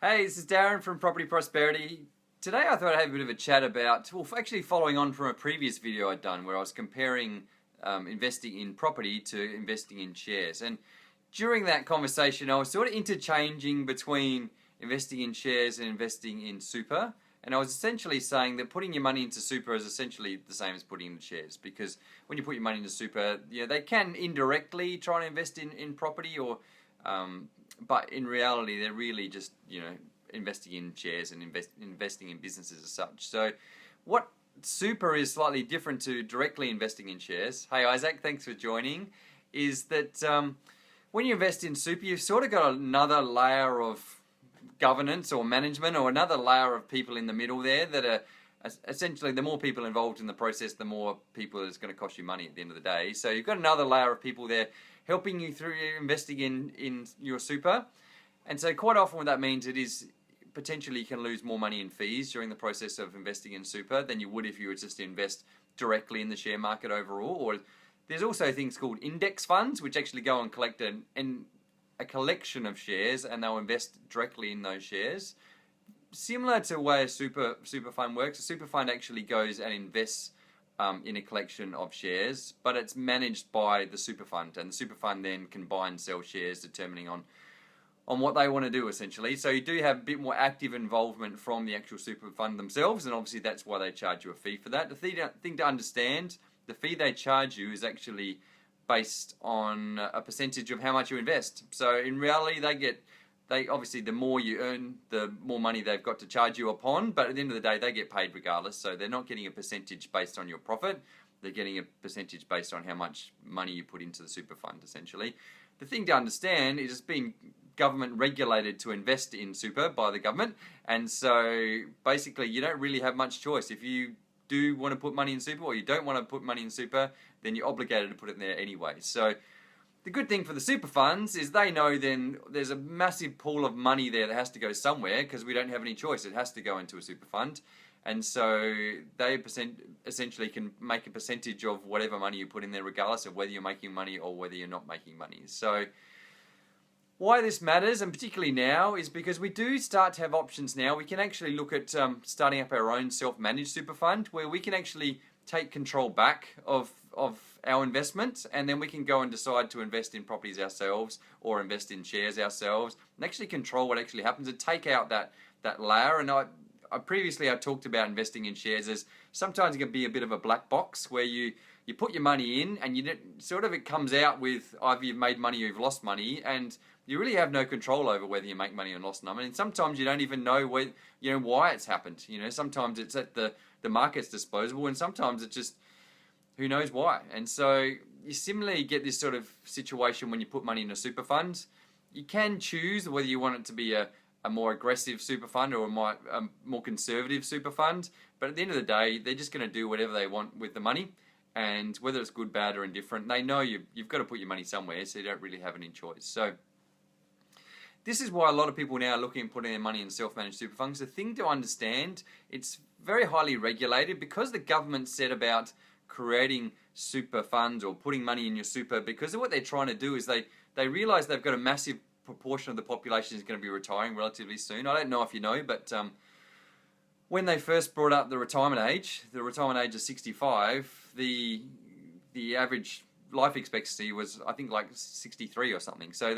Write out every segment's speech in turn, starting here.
Hey, this is Darren from Property Prosperity. Today I thought I'd have a bit of a chat about, well, actually following on from a previous video I'd done where I was comparing investing in property to investing in shares. And during that conversation I was sort of interchanging between investing in shares and investing in super. And I was essentially saying that putting your money into super is essentially the same as putting in shares, because when you put your money into super, they can indirectly try and invest in property, or but in reality they're really just investing in shares and investing in businesses as such. So what super is slightly different to directly investing in shares, hey Isaac, thanks for joining, is that when you invest in super, you've sort of got another layer of governance or management, or another layer of people in the middle there that are essentially, the more people involved in the process, the more people it's going to cost you money at the end of the day. So you've got another layer of people there helping you through investing in your super. And so quite often what that means, it is potentially you can lose more money in fees during the process of investing in super than you would if you were just to invest directly in the share market overall. Or there's also things called index funds, which actually go and collect a collection of shares, and they'll invest directly in those shares. Similar to the way a super fund works, a super fund actually goes and invests in a collection of shares, but it's managed by the super fund, and the super fund then can buy and sell shares determining on what they want to do, essentially. So you do have a bit more active involvement from the actual super fund themselves, and obviously that's why they charge you a fee for that. The thing to understand, the fee they charge you is actually based on a percentage of how much you invest. So in reality, they obviously, the more you earn, the more money they've got to charge you upon, but at the end of the day, they get paid regardless. So they're not getting a percentage based on your profit, they're getting a percentage based on how much money you put into the super fund, essentially. The thing to understand is it's been government regulated to invest in super by the government, and so basically you don't really have much choice. If you do want to put money in super, or you don't want to put money in super, then you're obligated to put it in there anyway. So the good thing for the super funds is they know then there's a massive pool of money there that has to go somewhere, because we don't have any choice. It has to go into a super fund. And so they essentially can make a percentage of whatever money you put in there, regardless of whether you're making money or whether you're not making money. So why this matters, and particularly now, is because we do start to have options now. We can actually look at starting up our own self-managed super fund, where we can actually take control back of our investment, and then we can go and decide to invest in properties ourselves or invest in shares ourselves, and actually control what actually happens and take out that layer. And I previously talked about investing in shares as sometimes it can be a bit of a black box, where you put your money in and it comes out with either you've made money or you've lost money, and you really have no control over whether you make money or lost money. And sometimes you don't even know why it's happened. Sometimes it's at the market's disposal, and sometimes it's just who knows why. And so you similarly get this sort of situation when you put money in a super fund. You can choose whether you want it to be a more aggressive super fund or a more conservative super fund, but at the end of the day, they're just going to do whatever they want with the money, and whether it's good, bad, or indifferent, they know you've got to put your money somewhere, so you don't really have any choice. So this is why a lot of people now are looking at putting their money in self-managed super funds. The thing to understand, it's very highly regulated, because the government said about creating super funds or putting money in your super, because of what they're trying to do is they realize they've got a massive proportion of the population is going to be retiring relatively soon. I don't know if you know, but when they first brought up the retirement age is 65, the average life expectancy was, I think, like 63 or something. So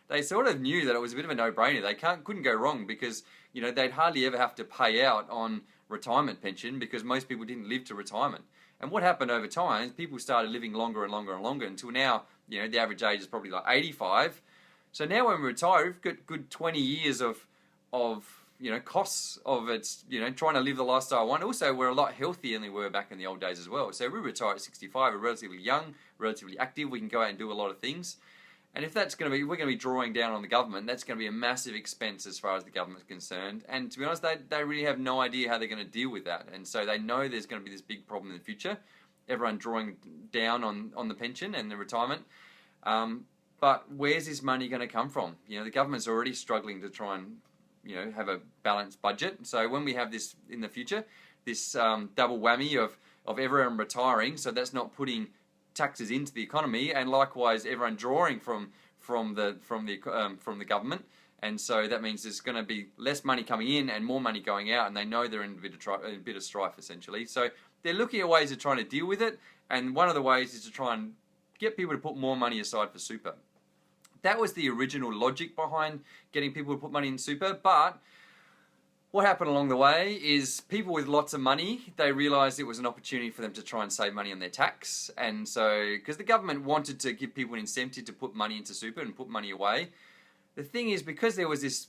they sort of knew that it was a bit of a no-brainer. They couldn't go wrong, because they'd hardly ever have to pay out on retirement pension, because most people didn't live to retirement. And what happened over time is people started living longer and longer and longer, until now, the average age is probably like 85. So now when we retire, we've got good 20 years of costs of it's, trying to live the lifestyle I want. Also, we're a lot healthier than we were back in the old days as well. So we retire at 65, we're relatively young, relatively active, we can go out and do a lot of things. And if we're going to be drawing down on the government, that's going to be a massive expense as far as the government's concerned. And to be honest, they really have no idea how they're going to deal with that. And so they know there's going to be this big problem in the future. Everyone drawing down on the pension and the retirement. But where's this money going to come from? The government's already struggling to try and have a balanced budget. So when we have this in the future, this double whammy of everyone retiring, so that's not putting taxes into the economy, and likewise everyone drawing from the government, And so that means there's going to be less money coming in and more money going out, and they know they're in a bit of strife, essentially. So they're looking at ways of trying to deal with it, and one of the ways is to try and get people to put more money aside for super. That was the original logic behind getting people to put money in super, but what happened along the way is people with lots of money, they realised it was an opportunity for them to try and save money on their tax. And so, because the government wanted to give people an incentive to put money into super and put money away, the thing is, because there was this,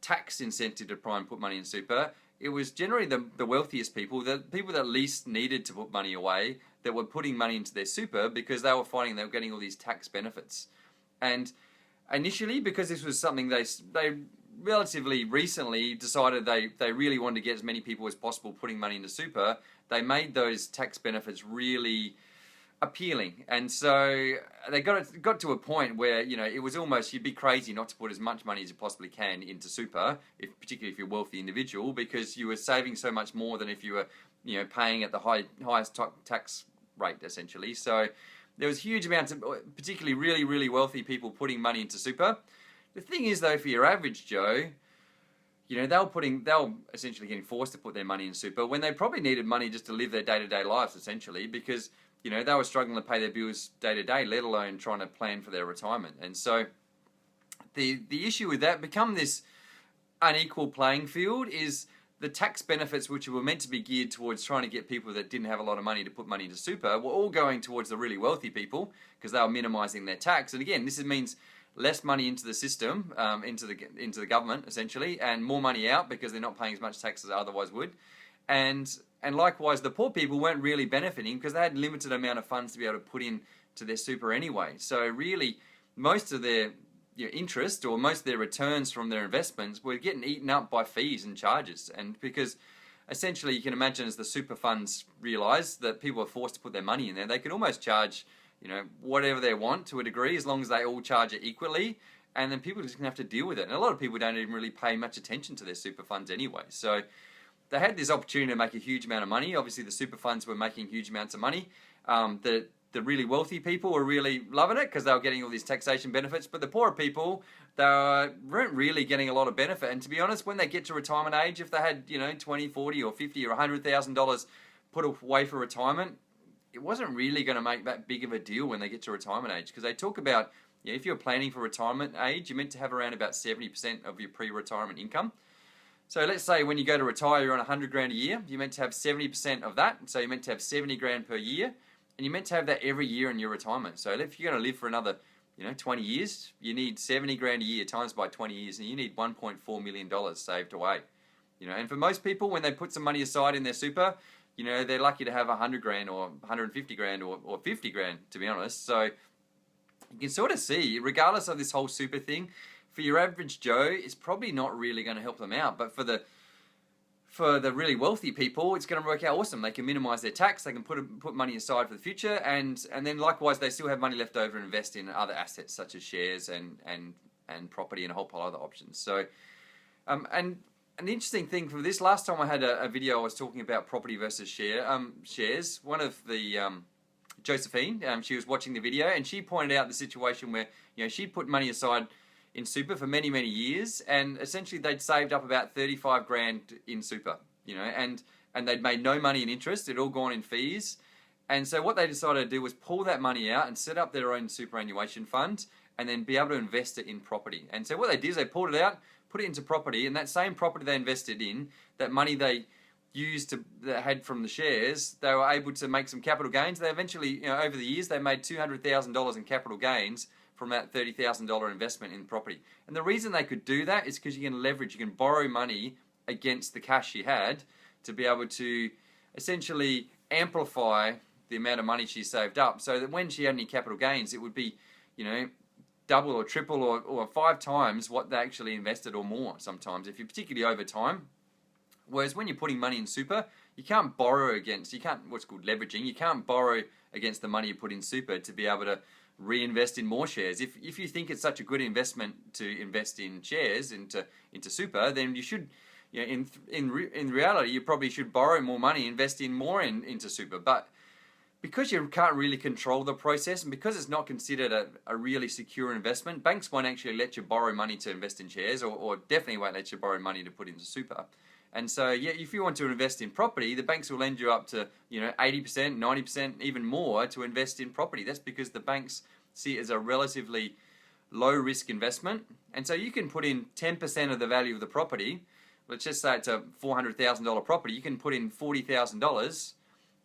tax incentive to try and put money in super, it was generally the wealthiest people, the people that least needed to put money away, that were putting money into their super because they were finding they were getting all these tax benefits. And initially, because this was something they relatively recently decided they really wanted to get as many people as possible putting money into super, they made those tax benefits really appealing. And so they got to a point where, it was almost, you'd be crazy not to put as much money as you possibly can into super, particularly if you're a wealthy individual, because you were saving so much more than if you were, paying at the highest tax rate, essentially. So there was huge amounts of, particularly really, really wealthy people putting money into super. The thing is, though, for your average Joe, they were essentially getting forced to put their money in super when they probably needed money just to live their day-to-day lives, essentially, because, they were struggling to pay their bills day-to-day, let alone trying to plan for their retirement. And so the issue with that become this unequal playing field is the tax benefits, which were meant to be geared towards trying to get people that didn't have a lot of money to put money into super, were all going towards the really wealthy people because they were minimizing their tax. And again, this means less money into the system, into the government, essentially, and more money out because they're not paying as much tax as they otherwise would. And likewise, the poor people weren't really benefiting because they had limited amount of funds to be able to put in to their super anyway. So really, most of their interest or most of their returns from their investments were getting eaten up by fees and charges. And because essentially, you can imagine, as the super funds realised that people are forced to put their money in there, they could almost charge whatever they want to a degree, as long as they all charge it equally, and then people just gonna have to deal with it. And a lot of people don't even really pay much attention to their super funds anyway. So they had this opportunity to make a huge amount of money. Obviously, the super funds were making huge amounts of money. The really wealthy people were really loving it because they were getting all these taxation benefits, but the poorer people, they weren't really getting a lot of benefit. And to be honest, when they get to retirement age, if they had, 20, 40 or 50 or $100,000 put away for retirement, it wasn't really going to make that big of a deal when they get to retirement age, because they talk about, if you're planning for retirement age, you're meant to have around about 70% of your pre-retirement income. So let's say when you go to retire, you're on 100 grand a year, you're meant to have 70% of that. So you're meant to have 70 grand per year, and you're meant to have that every year in your retirement. So if you're going to live for another, 20 years, you need 70 grand a year times by 20 years, and you need $1.4 million saved away. And for most people, when they put some money aside in their super, they're lucky to have 100 grand or 150 grand or 50 grand, to be honest. So you can sort of see, regardless of this whole super thing, for your average Joe, it's probably not really going to help them out. But for the really wealthy people, it's going to work out awesome. They can minimize their tax, they can put money aside for the future, and then likewise, they still have money left over and invest in other assets such as shares and property and a whole pile of other options. So, and the interesting thing for this, last time I had a video, I was talking about property versus shares. One of the Josephine, she was watching the video, and she pointed out the situation where she put money aside in super for many, many years, and essentially they'd saved up about 35 grand in super, and they'd made no money in interest. It'd all gone in fees. And so what they decided to do was pull that money out and set up their own superannuation fund and then be able to invest it in property. And so what they did is they pulled it out, put it into property, and that same property they invested in, that money they used that had from the shares, they were able to make some capital gains. They eventually, over the years, they made $200,000 in capital gains from that $30,000 investment in property. And the reason they could do that is because you can leverage, you can borrow money against the cash she had to be able to essentially amplify the amount of money she saved up, so that when she had any capital gains, it would be, double or triple or 5 times what they actually invested or more sometimes, if you're particularly over time. Whereas when you're putting money in super, you can't borrow against, what's called leveraging, you can't borrow against the money you put in super to be able to reinvest in more shares. If you think it's such a good investment to invest in shares into super, then you should, in reality, you probably should borrow more money, invest in more into super. But because you can't really control the process and because it's not considered a really secure investment, banks won't actually let you borrow money to invest in shares, or definitely won't let you borrow money to put into super. And so, yeah, if you want to invest in property, the banks will lend you up to 80%, 90%, even more to invest in property. That's because the banks see it as a relatively low risk investment. And so you can put in 10% of the value of the property. Let's just say it's a $400,000 property. You can put in $40,000,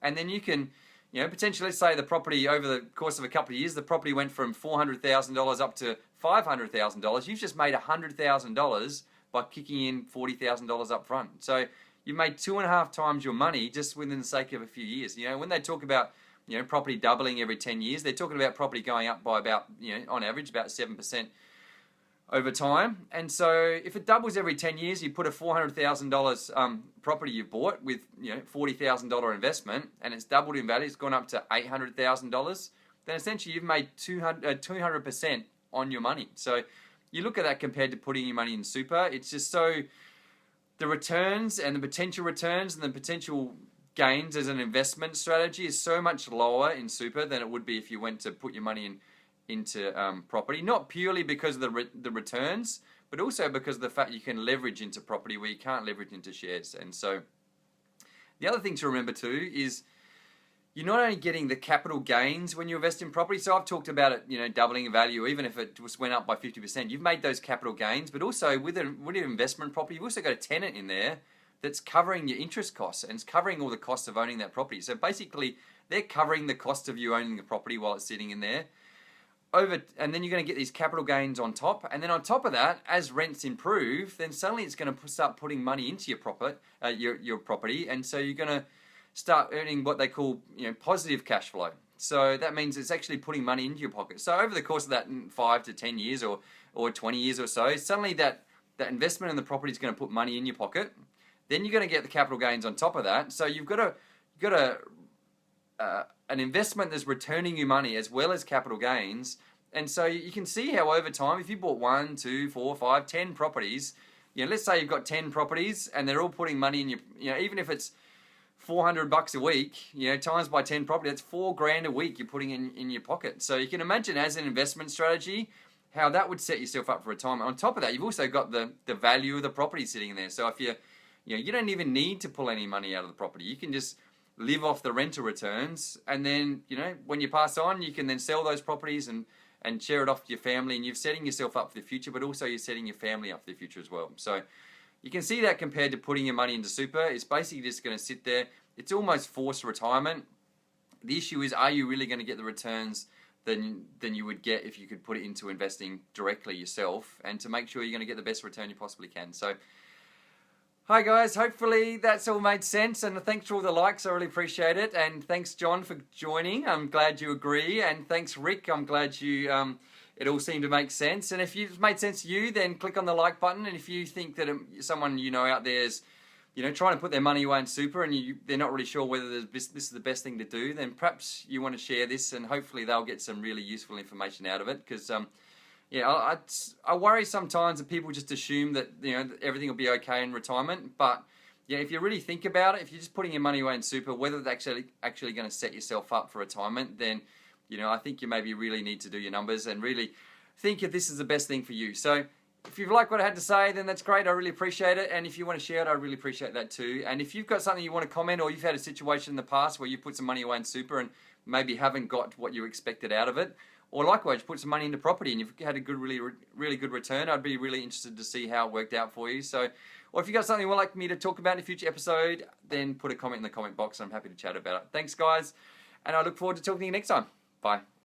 and then you can, potentially, let's say the property over the course of a couple of years, the property went from $400,000 up to $500,000. You've just made $100,000 by kicking in $40,000 up front. So you've made 2.5 times your money just within the sake of a few years. When they talk about property doubling every 10 years, they're talking about property going up by about, on average, about 7% over time. And so if it doubles every 10 years, you put a $400,000 property you bought with $40,000 investment, and it's doubled in value, it's gone up to $800,000, then essentially you've made 200% on your money. So you look at that compared to putting your money in super, it's just so, the returns and the potential returns and the potential gains as an investment strategy is so much lower in super than it would be if you went to put your money into property. Not purely because of the returns, but also because of the fact you can leverage into property where you can't leverage into shares. And so the other thing to remember too is you're not only getting the capital gains when you invest in property. So I've talked about it, doubling in value, even if it just went up by 50%, you've made those capital gains. But also with an investment property, you've also got a tenant in there that's covering your interest costs and it's covering all the costs of owning that property. So basically, they're covering the cost of you owning the property while it's sitting in there. And then you're going to get these capital gains on top. And then on top of that, as rents improve, then suddenly it's going to start putting money into your property. And so you're going to start earning what they call positive cash flow. So that means it's actually putting money into your pocket. So over the course of that 5 to 10 years or 20 years or so, suddenly that investment in the property is going to put money in your pocket. Then you're going to get the capital gains on top of that. So you've got an investment that's returning you money as well as capital gains. And so you can see how over time, if you bought 1, 2, 4, 5, 10 properties, let's say you've got 10 properties and they're all putting money in your, even if it's $400 a week, times by 10 property, that's $4,000 a week you're putting in your pocket. So you can imagine as an investment strategy, how that would set yourself up for retirement. On top of that, you've also got the value of the property sitting in there. So if you don't even need to pull any money out of the property. You can just live off the rental returns, and then when you pass on, you can then sell those properties and share it off to your family, and you're setting yourself up for the future, but also you're setting your family up for the future as well. So you can see that compared to putting your money into super, it's basically just going to sit there. It's almost forced retirement. The issue is, are you really going to get the returns than you would get if you could put it into investing directly yourself, and to make sure you're going to get the best return you possibly can. So hi guys, hopefully that's all made sense, and thanks for all the likes, I really appreciate it. And thanks John for joining, I'm glad you agree. And thanks Rick, I'm glad you it all seemed to make sense. And if it's made sense to you, then click on the like button. And if you think that someone out there is trying to put their money away in super and they're not really sure whether this is the best thing to do, then perhaps you want to share this, and hopefully they'll get some really useful information out of it. Because I worry sometimes that people just assume that everything will be okay in retirement. But if you really think about it, if you're just putting your money away in super, whether it's actually going to set yourself up for retirement, then I think you maybe really need to do your numbers and really think if this is the best thing for you. So if you've liked what I had to say, then that's great. I really appreciate it. And if you want to share it, I really appreciate that too. And if you've got something you want to comment, or you've had a situation in the past where you put some money away in super and maybe haven't got what you expected out of it, or likewise, put some money into property and you've had a good, really good return, I'd be really interested to see how it worked out for you. So, or if you've got something you would like me to talk about in a future episode, then put a comment in the comment box and I'm happy to chat about it. Thanks guys, and I look forward to talking to you next time. Bye.